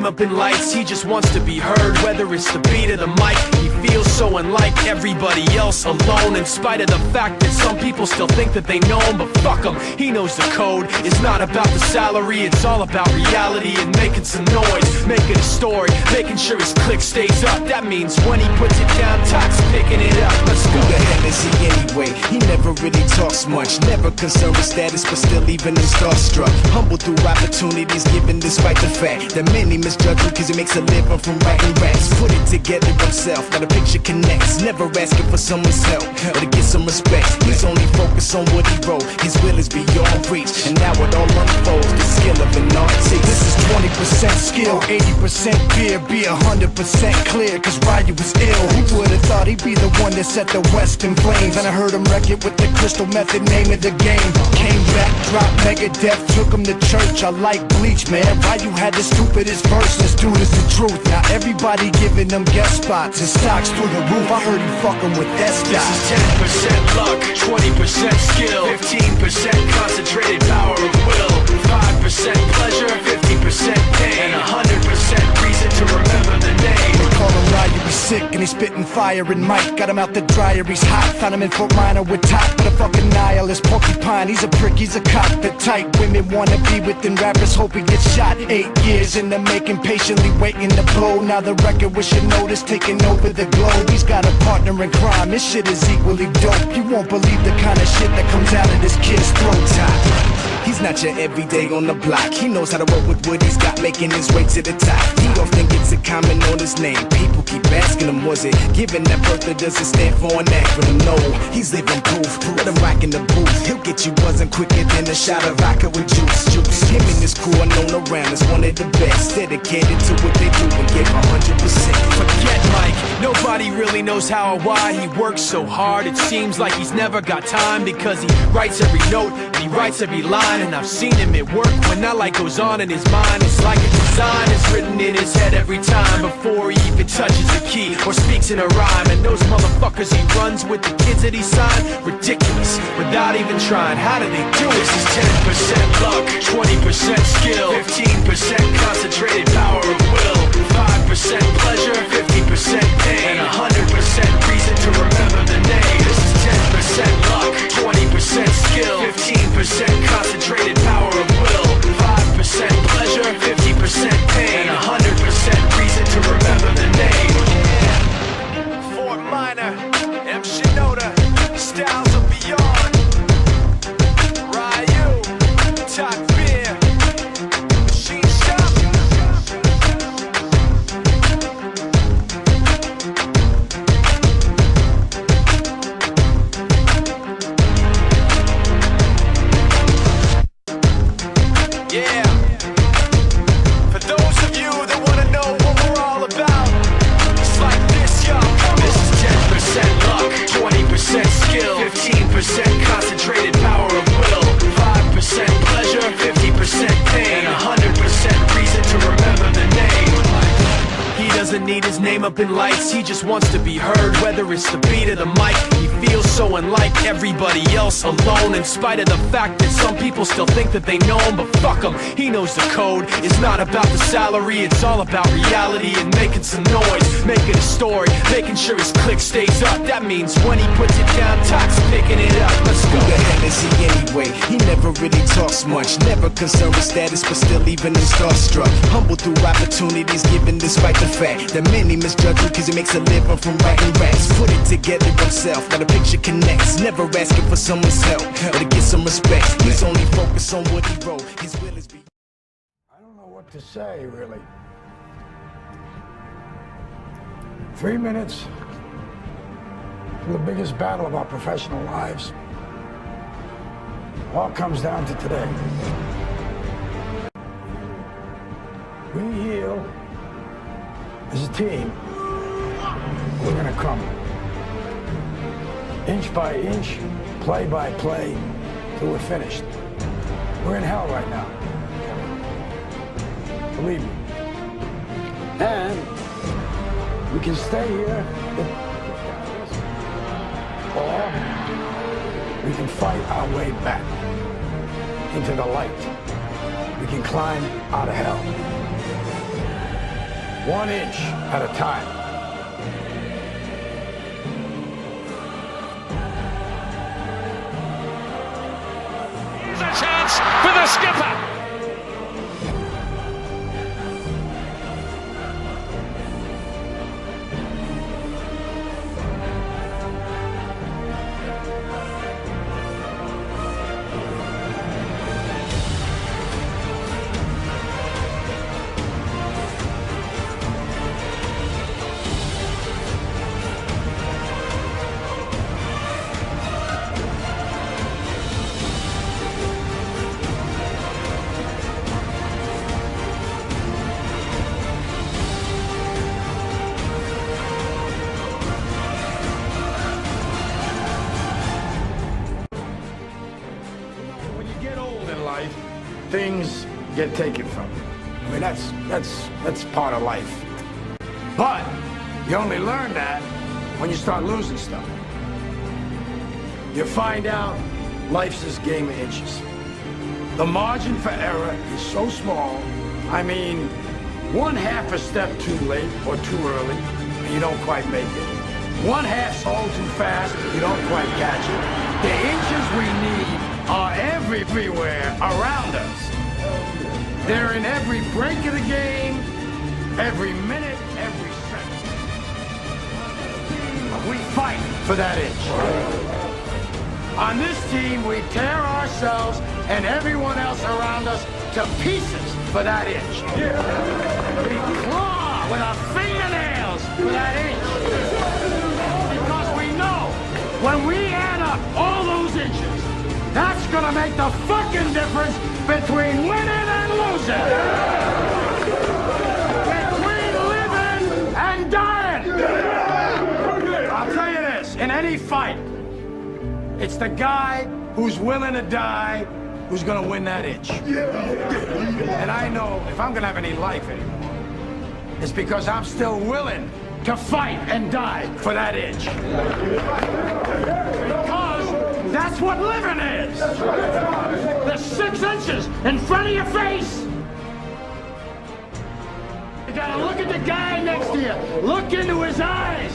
up in lights, he just wants to be heard. Whether it's the beat or the mic, he feels so unlike everybody else, alone. In spite of the fact that some people still think that they know him, but fuck him, he knows the code. It's not about the salary, it's all about reality and making some noise, making a story, making sure his click stays up. That means when he puts it down, Tox picking it up. Let's go. Who the hell is he anyway? He never really talks much, never concerned with status, but still even in starstruck. Humble through opportunities given despite the fact that many misjudge him cause he makes a living from writing raps. Put it together himself, got a picture connects, never asking for someone's help or to get some respect. He's only focused on what he wrote, his will is beyond reach, and now it all unfolds, the skill of an artist. This is 20% skill, 80% fear, be 100% clear, cause Ryu was ill. Who would've thought he'd be the one that set the West in flames? And I heard him wreck it with the crystal method, name of the game. Came back, dropped Megadeth, took him to church. I like Bleach, man. Ryu had the stupidest verse, this dude is the truth. Now everybody giving them guest spots and stocks through the roof. I heard he fucking with that stock. This is 10% luck, 20% skill, 15% concentrated power of will, 5% pleasure, 50% pain, and 100% reason to remember the name. They call him Ryu, he's sick and he's spitting fire and Mike got him out the dryer, he's hot. Found him in Fort Minor with top, but a fucking nihilist porcupine. He's a prick, he's a cop. The type women wanna be within rappers, hope he gets shot. 8 years in the making, patiently waiting to blow. Now the record with your notice taking over the globe. He's got a partner in crime, this shit is equally dope. You won't believe the kind of shit that comes out of this kid's throat. He's not your everyday on the block. He knows how to work with what he's got, making his way to the top. He often gets a comment on his name. People keep asking him, was it given that birth that doesn't stand for an acronym? No, he's living proof. Let him rock in the booth. He'll get you buzzing quicker than a shot of vodka with juice. Him and his crew are known around as one of the best, dedicated to what they do and give 100%. Forget Mike, nobody really knows how or why he works so hard. It seems like he's never got time, because he writes every note and he writes every line. And I've seen him at work when that light goes on in his mind. It's like a design is written in his head every time before he even touches a key or speaks in a rhyme. And those motherfuckers he runs with, the kids that he signed, ridiculous, without even trying. How do they do it? This is 10% luck, 20% skill, 15% concentrated power of will, 5% pleasure, 50% pain, and 100% reason to remember the name. This is 10% luck, 20% skill, 15% concentrated power of will, 5% pleasure, 50% pain, and 100% reason to remember the name. Yeah. Fort Minor, M. Shinoda, styles of beyond. Ryu, Top Beer, Machine Shop. Yeah, for those of you that want to know what we're all about, it's like this, y'all. This is 10% luck, 20% skill, 15% concentrated power of will, 5% pleasure, 50% pain, and 100% reason to remember the name. He doesn't need his name up in lights, he just wants to be heard. Whether it's the beat or the mic, he feels so unlike everybody else, alone. In spite of the fact that some people still think that they know him, but fuck him, he knows the code. It's not about the salary, it's all about reality and making some noise, making a story, making sure his click stays up. That means when he puts it down, Tox picking it up. Let's go. Who the hell is he anyway? He never really talks much, never concerned with status, but still even in starstruck. Humble through opportunities given despite the fact that many misjudge him cause he makes a living from writing raps. Put it together himself, got a picture connects, never asking for someone's help or to get some respect. He's only focused on what he wrote, his will is beyond. I don't know what to say, really. 3 minutes to the biggest battle of our professional lives. All comes down to today. We heal as a team. We're gonna crumble. Inch by inch, play by play, till we're finished. We're in hell right now. Believe me. And we can stay here, or we can fight our way back into the light. We can climb out of hell. 1 inch at a time. Here's a chance for the skipper. Things get taken from you. I mean, that's part of life. But you only learn that when you start losing stuff. You find out life's this game of inches. The margin for error is so small. I mean, 1/2 a step too late or too early, and you don't quite make it. 1/2 stall too fast, you don't quite catch it. The inches we need are everywhere around us. They're in every break of the game, every minute, every second. We fight for that inch. On this team, we tear ourselves and everyone else around us to pieces for that inch. We claw with our fingernails for that inch. Because we know when we add up all those inches, that's gonna make the fucking difference between winning and losing. Between living and dying. I'll tell you this, in any fight, it's the guy who's willing to die who's gonna win that inch. And I know if I'm gonna have any life anymore, it's because I'm still willing to fight and die for that inch. Because that's what living is. The 6 inches in front of your face. You gotta look at the guy next to you. Look into his eyes.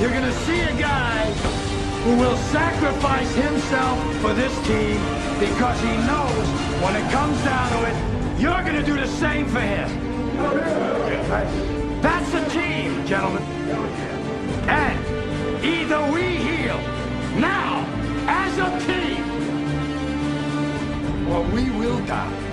You're gonna see a guy who will sacrifice himself for this team because he knows when it comes down to it, you're gonna do the same for him. That's the team, gentlemen. And either we heal now as a team, or we will die.